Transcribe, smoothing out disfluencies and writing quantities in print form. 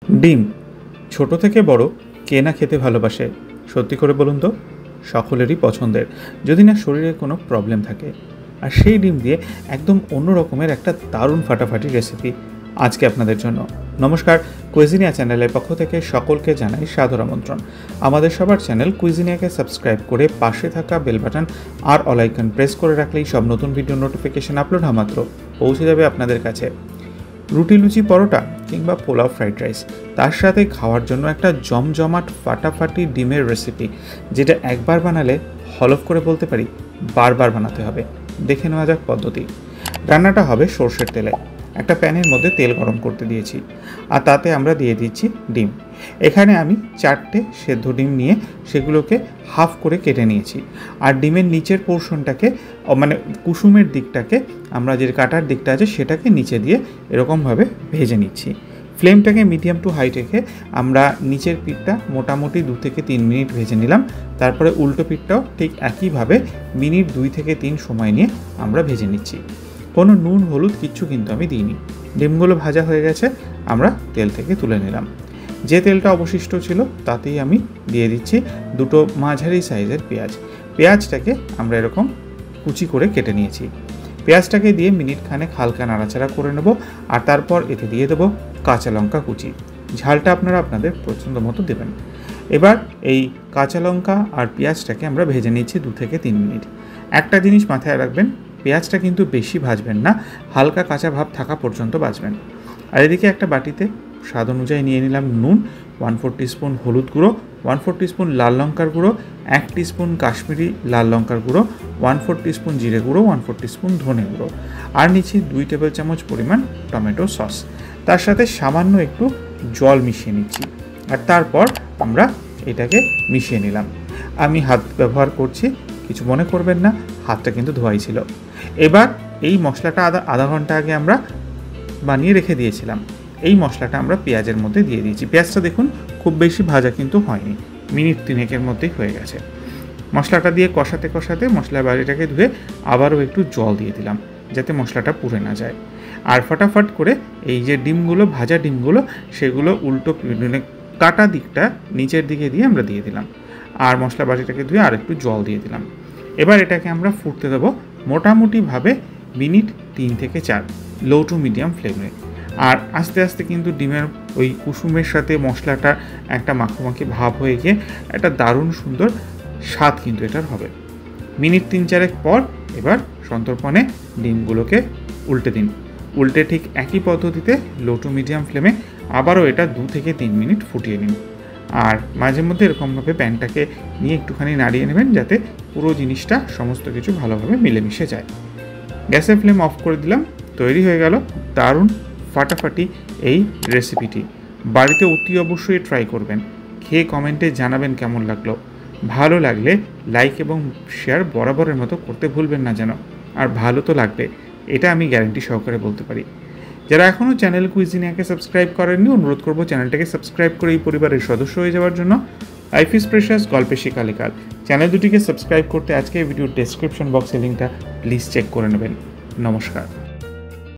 ডিম ছোট থেকে বড় কে না খেতে ভালোবাসে? সত্যি করে বলুন তো, সকলেরই পছন্দের, যদি না শরীরে কোনো প্রবলেম থাকে। আর সেই ডিম দিয়ে একদম অন্য রকমের একটা দারুণ ফাটাফাটি রেসিপি আজকে আপনাদের জন্য। নমস্কার, কুইজিনিয়া চ্যানেলের পক্ষ থেকে সকলকে জানাই সাদর আমন্ত্রণ। আমাদের সবার চ্যানেল কুইজিনিয়াকে সাবস্ক্রাইব করে পাশে থাকা বেল বাটন আর অল আইকন প্রেস করে রাখলেই সব নতুন ভিডিও নোটিফিকেশন আপলোড হওয়া মাত্র পৌঁছে যাবে আপনাদের কাছে। রুটি, লুচি, পরোটা কিংবা পোলাও, ফ্রাইড রাইস, তার সাথে খাওয়ার জন্য একটা জমজমাট ফাটাফাটি ডিমের রেসিপি, যেটা একবার বানালে হলফ করে বলতে পারি বারবার বানাতে হবে। দেখে নেওয়া যাক পদ্ধতি। রান্নাটা হবে সর্ষের তেলে। একটা প্যানের মধ্যে তেল গরম করতে দিয়েছি, আর তাতে আমরা দিয়ে দিচ্ছি ডিম। এখানে আমি 4টে সেদ্ধ ডিম নিয়ে সেগুলোকে হাফ করে কেটে নিয়েছি। আর ডিমের নিচের পোর্শনটাকে, মানে কুসুমের দিকটাকে, আমরা যে কাটার দিকটা আছে সেটাকে নিচে দিয়ে এরকমভাবে ভেজে নিচ্ছি। ফ্লেমটাকে মিডিয়াম টু হাই রেখে আমরা নিচের পিঠটা মোটামুটি 2 থেকে 3 মিনিট ভেজে নিলাম। তারপরে উল্টো পিঠটাও ঠিক একইভাবে মিনিট 2 থেকে 3 সময় নিয়ে আমরা ভেজে নিচ্ছি। কোনো নুন, হলুদ কিচ্ছু কিন্তু আমি দিইনি। ডিমগুলো ভাজা হয়ে গেছে, আমরা তেল থেকে তুলে নিলাম। যে তেলটা অবশিষ্ট ছিল তাতেই আমি দিয়ে দিচ্ছি 2টো মাঝারি সাইজের পেঁয়াজ। পেঁয়াজটাকে আমরা এরকম কুচি করে কেটে নিয়েছি। পেঁয়াজটাকে দিয়ে মিনিট খানেক হালকা নাড়াচাড়া করে নেব। আর তারপর এতে দিয়ে দেবো কাঁচা লঙ্কা কুচি। ঝালটা আপনারা আপনাদের পছন্দ মতো দেবেন। এবার এই কাঁচা লঙ্কা আর পেঁয়াজটাকে আমরা ভেজে নিচ্ছি 2 থেকে 3 মিনিট। একটা জিনিস মাথায় রাখবেন, পেঁয়াজটা কিন্তু বেশি ভাজবেন না, হালকা কাঁচা ভাব থাকা পর্যন্ত ভাজবেন। আর এদিকে একটা বাটিতে স্বাদ অনুযায়ী নিয়ে নিলাম নুন, 1/4 টিস্পুন হলুদ গুঁড়ো, 1/4 টিস্পুন লাল লঙ্কার গুঁড়ো, 1 টিস্পুন কাশ্মীরি লাল লঙ্কার গুঁড়ো, 1/4 টিস্পুন জিরে গুঁড়ো, 1/4 টিস্পুন ধনে গুঁড়ো, আর নিচ্ছি 2 টেবিল চামচ পরিমাণ টমেটো সস। তার সাথে সামান্য একটু জল মিশিয়ে নিচ্ছি। আর তারপর আমরা এটাকে মিশিয়ে নিলাম। আমি হাত ব্যবহার করছি, কিছু মনে করবেন না, হাতটা কিন্তু ধোয়াই ছিল। এবার এই মশলাটা আধা ঘন্টা আগে আমরা বানিয়ে রেখে দিয়েছিলাম, এই মশলাটা আমরা পেঁয়াজের মধ্যে দিয়ে দিয়েছি। পেঁয়াজটা দেখুন খুব বেশি ভাজা কিন্তু হয়নি, মিনিট 3 মধ্যেই হয়ে গেছে। মশলাটা দিয়ে কষাতে কষাতে মশলার বাড়িটাকে ধুয়ে আবারও একটু জল দিয়ে দিলাম, যাতে মশলাটা পুড়ে না যায়। আর ফটাফট করে এই যে ডিমগুলো, ভাজা ডিমগুলো, সেগুলো উল্টো কাটা দিকটা নিচের দিকে দিয়ে আমরা দিয়ে দিলাম। আর মশলা বাটিটাকে ধুয়ে আর একটু জল দিয়ে দিলাম। এবার এটাকে আমরা ফুটতে দেবো মোটামুটিভাবে মিনিট 3 থেকে 4, লো টু মিডিয়াম ফ্লেমে। আর আস্তে আস্তে কিন্তু ডিমের ওই কুসুমের সাথে মশলাটা একটা মাখামাখি ভাব হয়ে গিয়ে একটা দারুণ সুন্দর স্বাদ কিন্তু এটার হবে। মিনিট 3-4 পর এবার সন্তর্পণে ডিমগুলোকে উল্টে দিন। উল্টে ঠিক একই পদ্ধতিতে লো টু মিডিয়াম ফ্লেমে আবারও এটা 2 থেকে 3 মিনিট ফুটিয়ে নিন। আর মাঝে মধ্যে এরকমভাবে প্যানটাকে নিয়ে একটুখানি নাড়িয়ে নেবেন, যাতে পুরো জিনিসটা সমস্ত কিছু ভালোভাবে মিলেমিশে যায়। গ্যাসের ফ্লেম অফ করে দিলাম। তৈরি হয়ে গেল দারুণ ফাটাফাটি এই রেসিপিটি। বাড়িতে অতি অবশ্যই ট্রাই করবেন, খেয়ে কমেন্টে জানাবেন কেমন লাগলো। ভালো লাগলে লাইক এবং শেয়ার বরাবরের মতো করতে ভুলবেন না যেন। আর ভালো তো লাগবে, এটা আমি গ্যারান্টি সহকারে বলতে পারি। যারা এখনও চ্যানেল কুইজিনিয়াকে সাবস্ক্রাইব করেননি, অনুরোধ করবো চ্যানেলটাকে সাবস্ক্রাইব করে এই পরিবারের সদস্য হয়ে যাওয়ার জন্য। লাইফ ইজ প্রেশাস, গল্পে শিকালিকাল চ্যানেল দুটিকে সাবস্ক্রাইব করতে আজকে ভিডিওর ডেসক্রিপশন বক্সে লিঙ্কটা প্লিজ চেক করে নেবেন। নমস্কার।